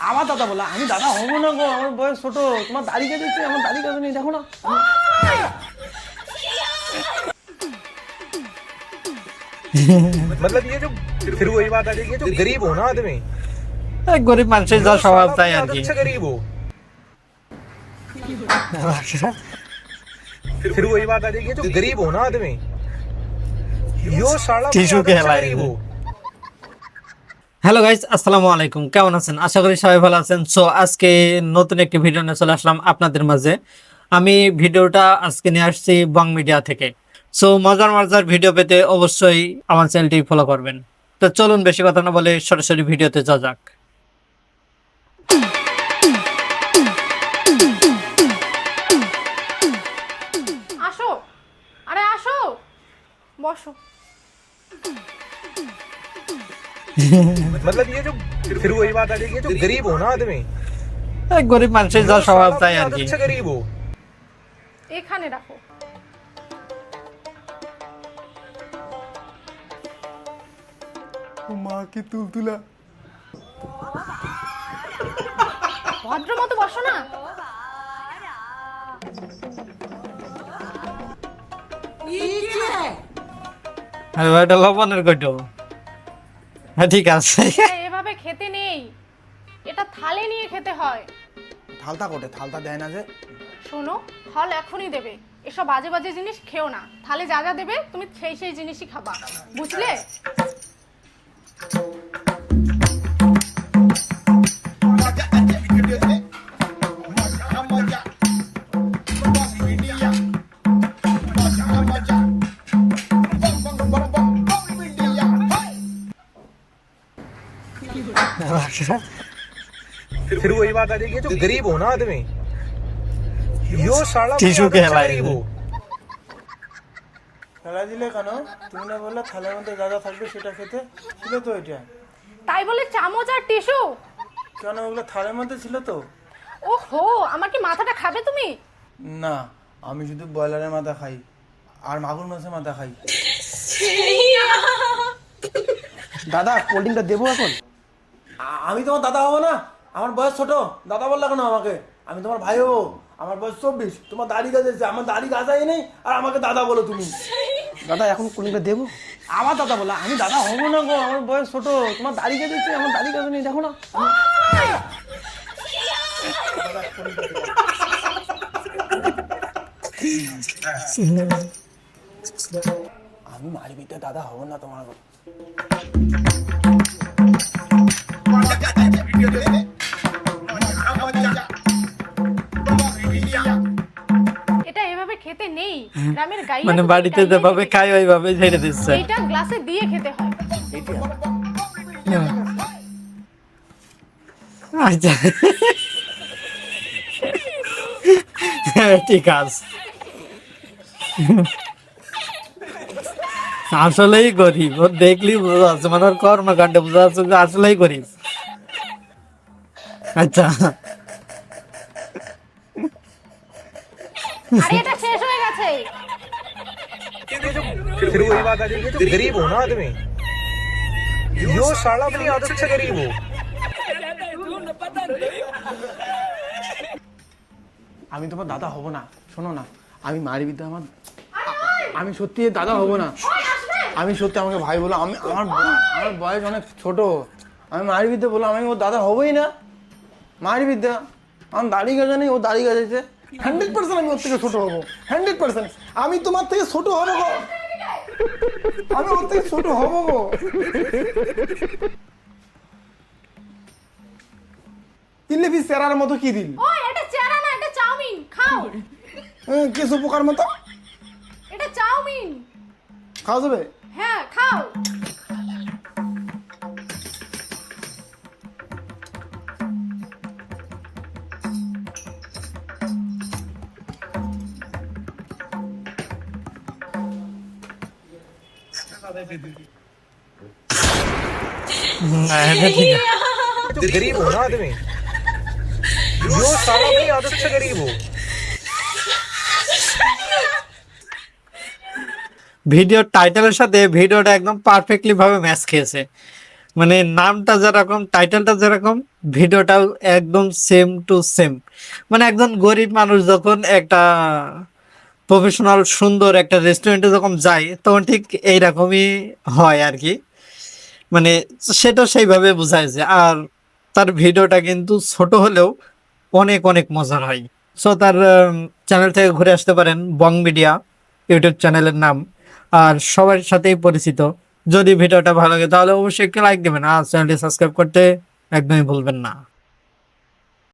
আমার দাদা বলা, আমি দাদা হবো না গো, আমার বয়স ছোট। তোমার দাড়ি কেটেছে, আমার দাড়ি কাটে নেই, দেখো না। मतलब ये जो फिर वही बात आ जाएगी, जो गरीब हो ना आदमी, গরিব মানুষের যা স্বভাব তাই আর কি। अच्छा गरीब हो, फिर वही बात आ जाएगी, जो गरीब हो ना आदमी, यो साला টিস্যু কে হেলায় गरीब हो। হ্যালো গাইস, আসসালামু আলাইকুম। কেমন আছেন? আশা করি সবাই ভালো আছেন। সো আজকে নতুন একটি ভিডিও নিয়ে চলে আসলাম আপনাদের মাঝে। আমি ভিডিওটা আজকে নিয়ে আসছি বং মিডিয়া থেকে। সো মজার মজার ভিডিও পেতে অবশ্যই আমার চ্যানেলটি ফলো করবেন। তো চলুন বেশি কথা না বলে সরাসরি ভিডিওতে যাওয়া যাক। আসো, আরে আসো, বসো। मतलब ये जो फिर वही बात आ जाएगी, जो गरीब हो ना आदमी, গরিব মানুষের যা স্বভাব তাই আর কি। अच्छा गरीब हो। এখানে রাখো। মা কি তুলতুলা। ভদ্র মতো বসো না। আরে ভাই, এটা লবণের কইটো। হ্যাঁ ঠিক আছে। এভাবে খেতে নেই, এটা থালে নিয়ে খেতে হয়। থালতা কোটে, থালতা দেয় না যে। শোনো, ফল এখনই দেবে, এসব বাজে বাজে জিনিস খেও না। থালে যা যা দেবে তুমি সেই সেই জিনিসই খাবা, বুঝলে? फिर वही बात आ जाएगी, जो गरीब हो ना आदमी, यो साला টিস্যু কে হেলায় गरीब हो। খেলা দিলে কেন? তুমি না বললে থালের মধ্যে যা যা থাকবে সেটা খেতে ছিল তো? এটা তাই বলে চামচ আর টিস্যু? কেন, ওগুলো থালের মধ্যে ছিল তো। ওহো, আমার কি মাথাটা খাবে তুমি? না, আমি শুধু ব্রয়লারের মাথা খাই আর মাগুর মাছের মাথা খাই। দাদা, কোল্ড ড্রিঙ্কটা দেবো এখন? আমি তোমার দাদা হবো না, আমার বয়স ছোট। দাদা বললা কেন আমাকে? আমি তোমার ভাই হবো, আমার বয়স 24। তোমার দাড়ি গাছেছে, আমার দাড়ি গাছাই নেই আর আমাকে দাদা বলো তুমি। দাদা, এখন কোল্ড ড্রিঙ্কটা দেবো? আমার দাদা বলা, আমি দাদা হবো না গো, আমার বয়স ছোট। তোমার দাড়ি গাছেছে, আমার দাড়ি গাছে নেই, দেখো না। আমি মারবিতে দাদা হবো না তোমার। এটা এভাবে খেতে নেই, গ্রামের গাইয়া মানে তুমি বাড়িতে গাইয়া যেভাবে খেতে। খাই ওইভাবে ছেড়ে দিচ্ছে। এইটা গ্লাসে দিয়ে খেতে হয়। আচ্ছা ঠিক আছে। আসলেই গরিব, ও দেখলি বোঝা যাচ্ছে, মানে ওর কর্মকাণ্ডে বোঝা যাচ্ছে যে আসলেই গরিব। আচ্ছা আরে এটা শেষ হয়ে গেছে। ये जो फिर वही बात आ जाएगी, जो गरीब हो ना आदमी, यो साला अपनी आदत से गरीब हो। আমি তোমার দাদা হব না, শোনো না। আমি মারবিতে আমি সত্যি দাদা হব না। আমি সত্যি, আমাকে ভাই বলো। আমার বয়স অনেক ছোট। আমি মারবিতে বলো, আমি ওর দাদা হবই না। মারবিদ্যা, আমার দাড়ি গাজা নেই, ও দাড়ি গাজাইছে। 100% আমি ওর থেকে ছোট হবো, 100%। আমি তোমার থেকে ছোট হবো গো, আমি ওর থেকে ছোট হবো গো। তিনলে পিস চেরার মতো কি দিল? ওই এটা চেরা না, এটা চাউমিন, খাও। কিছু পোকার মতো এটা চাউমিন। খাওয়া যাবে? হ্যাঁ, খাও। जो गरीब हो ना आदमी, यो साला अपनी आदत से गरीब हो। ভিডিওর টাইটেলের সাথে ভিডিওটা একদম পারফেক্টলি ভাবে ম্যাচ খেয়েছে। মানে নামটা যেরকম, টাইটেলটা যেরকম, ভিডিওটাও একদম সেম টু সেম। মানে একজন গরিব মানুষ যখন একটা প্রফেশনাল সুন্দর একটা রেস্টুরেন্টে যখন যায় তখন ঠিক এইরকমই হয় আর কি। মানে সেটা সেইভাবে বোঝাইছে। আর তার ভিডিওটা কিন্তু ছোট হলেও অনেক অনেক মজার হয়। সো তার চ্যানেল থেকে ঘুরে আসতে পারেন, বং মিডিয়া ইউটিউব চ্যানেলের নাম। আর সবার সাথেই পরিচিত। যদি ভিডিওটা ভালো লাগে তাহলে অবশ্যই একটি লাইক দেবেন আর চ্যানেলটি সাবস্ক্রাইব করতে একদমই ভুলবেন না।